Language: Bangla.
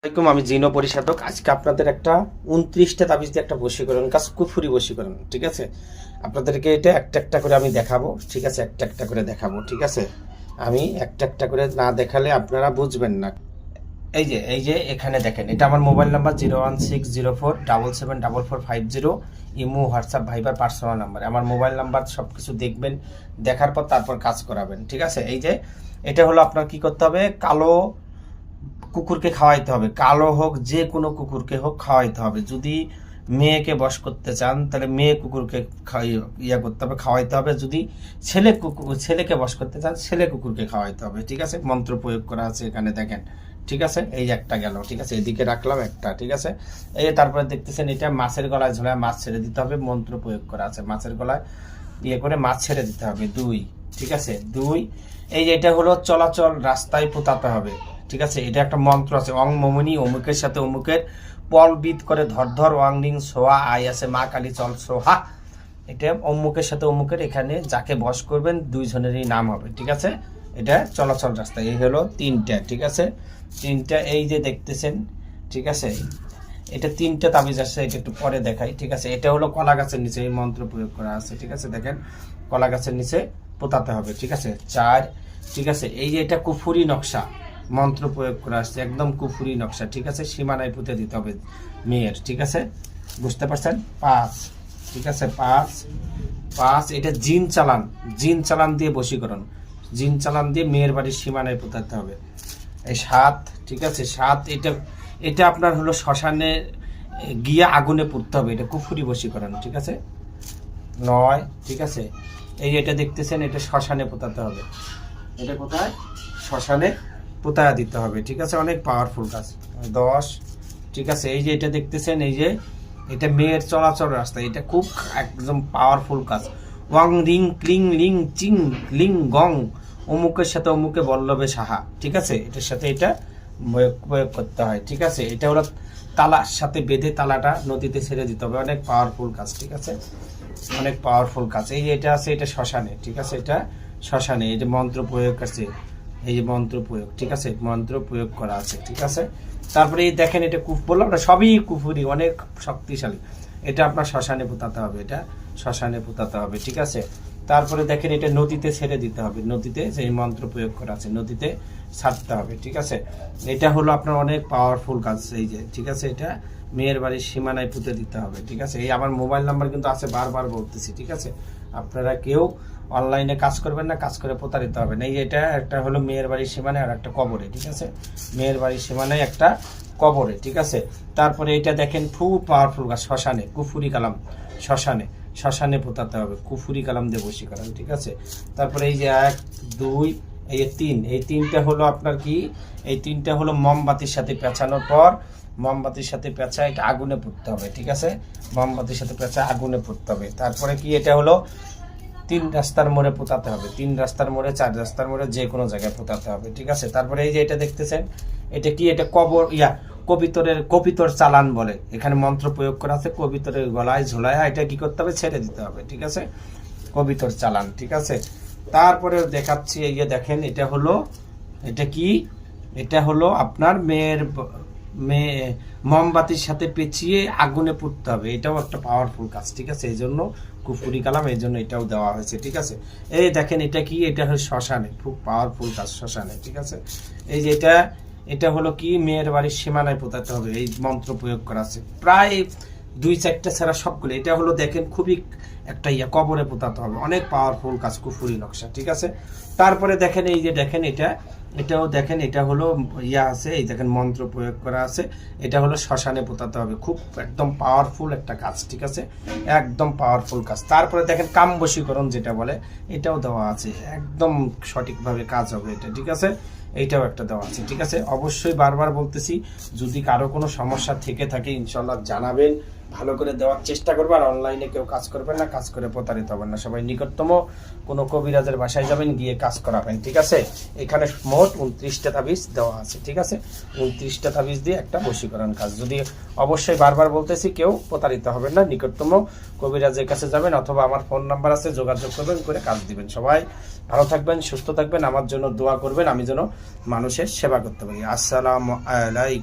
আমি জিনো পরিশোধক। আজকে আপনাদের একটা 29টা তাবিজ দিয়ে একটা বশীকরণ কাজ, কুফুরি বশীকরণ। ঠিক আছে, আপনাদেরকে এটা একটা একটা করে আমি দেখাবো। ঠিক আছে, একটা একটা করে দেখাবো। ঠিক আছে, আমি একটা একটা করে না দেখালে আপনারা বুঝবেন না। এই যে এখানে দেখেন, এটা আমার mobile number 01604774450। Imo, WhatsApp, Viber personal number. আমার মোবাইল নাম্বার সব কিছু দেখবেন, দেখার পর তারপর কাজ করাবেন। ঠিক আছে, এই যে এটা হলো আপনার কি করতে হবে, কালো কুকুরকে খাওয়াইতে হবে। কালো হোক, যে কোনো কুকুরকে হোক খাওয়াইতে হবে। যদি মেয়েকে বশ করতে চান তাহলে মেয়ে কুকুরকে করতে হবে, খাওয়াইতে হবে। যদি ছেলেকে বশ করতে চান ছেলে কুকুরকে খাওয়াইতে হবে। ঠিক আছে, মন্ত্র প্রয়োগ করা আছে এখানে দেখেন। ঠিক আছে, এই একটা গেল। ঠিক আছে, এদিকে রাখলাম একটা। ঠিক আছে, এই তারপরে দেখতেছেন এটা মাছের গলায় ঝোলায় মাছ ছেড়ে দিতে হবে। মন্ত্র প্রয়োগ করা আছে, মাছের গলায় করে মাছ ছেড়ে দিতে হবে। 2। ঠিক আছে, 2। এই যে এটা হলো চলাচল রাস্তায় পোতাতে হবে। ঠিক আছে, এটা একটা মন্ত্র আছে, অং মমনি অমুকের সাথে অমুকের পলবিদ করে ধর ধর ওয়াং রিং সোহা আই আছে মা কালী চল সোহা। এটা অমুকের সাথে অমুকের, এখানে যাকে বশ করবেন দুইজনেরই নাম হবে। ঠিক আছে, এটা চলাচল রাস্তা। এই হলো 3টা। ঠিক আছে, 3টা এই যে দেখতেছেন। ঠিক আছে, এটা 3টা তাবিজ আছে, এটা একটু পরে দেখাই। ঠিক আছে, এটা হলো কলা গাছের নিচে এই মন্ত্র প্রয়োগ করা আছে। ঠিক আছে, দেখেন কলা গাছের নিচে পোতাতে হবে। ঠিক আছে, 4। ঠিক আছে, এই যে এটা কুফুরি নকশা, মন্ত্র প্রয়োগ করা আসছে, একদম কুফুরি নকশা। ঠিক আছে, সীমানায় পুঁতে দিতে হবে মেয়ের। ঠিক আছে, বুঝতে পারছেন। 5। ঠিক আছে, 5 এটা জিন চালান, জিন চালান দিয়ে বশীকরণ, জিন চালান দিয়ে মেয়ের বাড়ির সীমানায় পোতাতে হবে। এই 7। ঠিক আছে, 7 এটা এটা আপনার হলো শ্মশানে গিয়ে আগুনে পুড়তে হবে, এটা কুফুরি বশীকরণ। ঠিক আছে, 9। ঠিক আছে, এই এটা দেখতেছেন, এটা শ্মশানে পোতাতে হবে। এটা কোথায়? শ্মশানে পোতায়া দিতে হবে। ঠিক আছে, অনেক পাওয়ারফুল কাজ। 10। ঠিক আছে, এই যে এটা দেখতেছেন, এই যে এটা মেয়ের চলাচল রাস্তা, এটা খুব একদম পাওয়ারফুল কাজ। ওয়াং রিং ক্লিং লিং চিং লিং গং অমুকের সাথে অমুকে বল্লভে সাহা। ঠিক আছে, এটার সাথে এটা প্রয়োগ করতে হয়। ঠিক আছে, এটা হলো তালার সাথে বেঁধে তালাটা নদীতে ছেড়ে দিতে হবে। অনেক পাওয়ারফুল কাজ। ঠিক আছে, অনেক পাওয়ারফুল কাজ। এই যে এটা আছে, এটা শ্মশানে। ঠিক আছে, এটা শ্মশানে, এই যে মন্ত্র প্রয়োগ আছে, এই যে মন্ত্র প্রয়োগ। ঠিক আছে, মন্ত্র প্রয়োগ করা আছে। ঠিক আছে, তারপরে এই দেখেন, এটা বললাম না সবই কুফুরি, অনেক শক্তিশালী। এটা আপনার শ্মশানে পোতাতে হবে, এটা শ্মশানে পোতাতে হবে। ঠিক আছে, তারপরে দেখেন এটা নদীতে ছেড়ে দিতে হবে। নদীতে সেই মন্ত্র প্রয়োগ করা আছে, নদীতে ছাড়তে হবে। ঠিক আছে, এটা হলো আপনার অনেক পাওয়ারফুল কাজ। এই যে ঠিক আছে, এটা মেয়ের বাড়ির সীমানায় পুঁতে দিতে হবে। ঠিক আছে, এই আমার মোবাইল নাম্বার কিন্তু আছে, বারবার বলতেছি। ঠিক আছে, আপনারা কেউ অনলাইনে কাজ করবেন না, কাজ করে প্রতারিত হবেন। এই এটা একটা হলো মেয়ের বাড়ির সীমানায় আর একটা কবরে। ঠিক আছে, মেয়ের বাড়ির সীমানায় একটা কবরে। ঠিক আছে, তারপরে এটা দেখেন খুব পাওয়ারফুল কাজ, শ্মশানে কুফুরি কালাম, শ্মশানে শ্মশানে পোতাতে হবে, কুফুরি কালাম দিয়ে বশীকরণ। ঠিক আছে, তারপরে এই যে 1, 2, এই 3, এই 3টা হলো আপনার কি, এই 3টা হলো মোমবাতির সাথে পেঁচানোর পর, মোমবাতির সাথে পেঁচা এটা আগুনে পুড়তে হবে। ঠিক আছে, মোমবাতির সাথে পেঁচা আগুনে পুড়তে হবে। তারপরে কি, এটা হলো 3 রাস্তার মোড়ে পোতাতে হবে, 3 রাস্তার মোড়ে, 4 রাস্তার মোড়ে, যে কোনো জায়গায় পোতাতে হবে। ঠিক আছে, তারপরে এই যে এটা দেখতেছেন, এটা কি, এটা কবর কবিতর চালান বলে, এখানে মন্ত্র প্রয়োগ করা আছে। কবিতরের গলায় ঝোলায় এটা কি করতে হবে, ছেড়ে দিতে হবে। ঠিক আছে, কবিতর চালান। ঠিক আছে, তারপরে দেখাচ্ছি, এই যে দেখেন, এটা হলো, এটা কি, এটা হলো আপনার মেয়ে মোমবাতির সাথে পেঁচিয়ে আগুনে পুড়তে হবে, এটাও একটা পাওয়ারফুল কাজ। ঠিক আছে, এই জন্য কুফুরি কালাম, এই জন্য এটাও দেওয়া হয়েছে। ঠিক আছে, এই দেখেন, এটা কি, এটা হলো শ্মশানে, খুব পাওয়ারফুল কাজ শ্মশানে। ঠিক আছে, এই যে এটা হলো কি, মেয়ের বাড়ির সীমানায় পোতাতে হবে, এই মন্ত্র প্রয়োগ করা আছে। প্রায় 2-4টা ছাড়া সবগুলো, এটা হলো দেখেন খুবই একটা কবরে পোতাতে হবে, অনেক পাওয়ারফুল কাজ, কুফুরি নকশা। ঠিক আছে, তারপরে দেখেন, এই যে দেখেন, এটাও দেখেন, এটা হলো আছে, এই দেখেন মন্ত্র প্রয়োগ করা আছে, এটা হলো শ্মশানে পোতাতে হবে, খুব একদম পাওয়ারফুল একটা কাজ। ঠিক আছে, একদম পাওয়ারফুল কাজ। তারপরে দেখেন কাম বশীকরণ যেটা বলে, এটাও দেওয়া আছে, একদম সঠিকভাবে কাজ হবে এটা। ঠিক আছে, এইটাও একটা দেওয়া আছে। ঠিক আছে, অবশ্যই বারবার বলতেছি, যদি কারো কোনো সমস্যা থেকে থাকে ইনশাল্লাহ জানাবেন, ভালো করে দেওয়ার চেষ্টা করবো। আর অনলাইনে কেউ কাজ করবেন না, কাজ করে প্রতারিত হবেন না, সবাই নিকটতম কোনো কবিরাজের বাসায় যাবেন, গিয়ে কাজ করাবেন। ঠিক আছে, এখানে মোট 29টা তাবিজ দেওয়া আছে। ঠিক আছে, 29টা তাবিজ দিয়ে একটা বশীকরণ কাজ। যদি অবশ্যই বারবার বলতেছি, কেউ প্রতারিত হবেন না, নিকটতম কবিরাজের কাছে যাবেন, অথবা আমার ফোন নাম্বার আছে, যোগাযোগ করবেন, করে কাজ দিবেন। সবাই ভালো থাকবেন, সুস্থ থাকবেন, আমার জন্য দোয়া করবেন, আমি যেন মানুষের সেবা করতে পারি। আসসালামু আলাইকুম।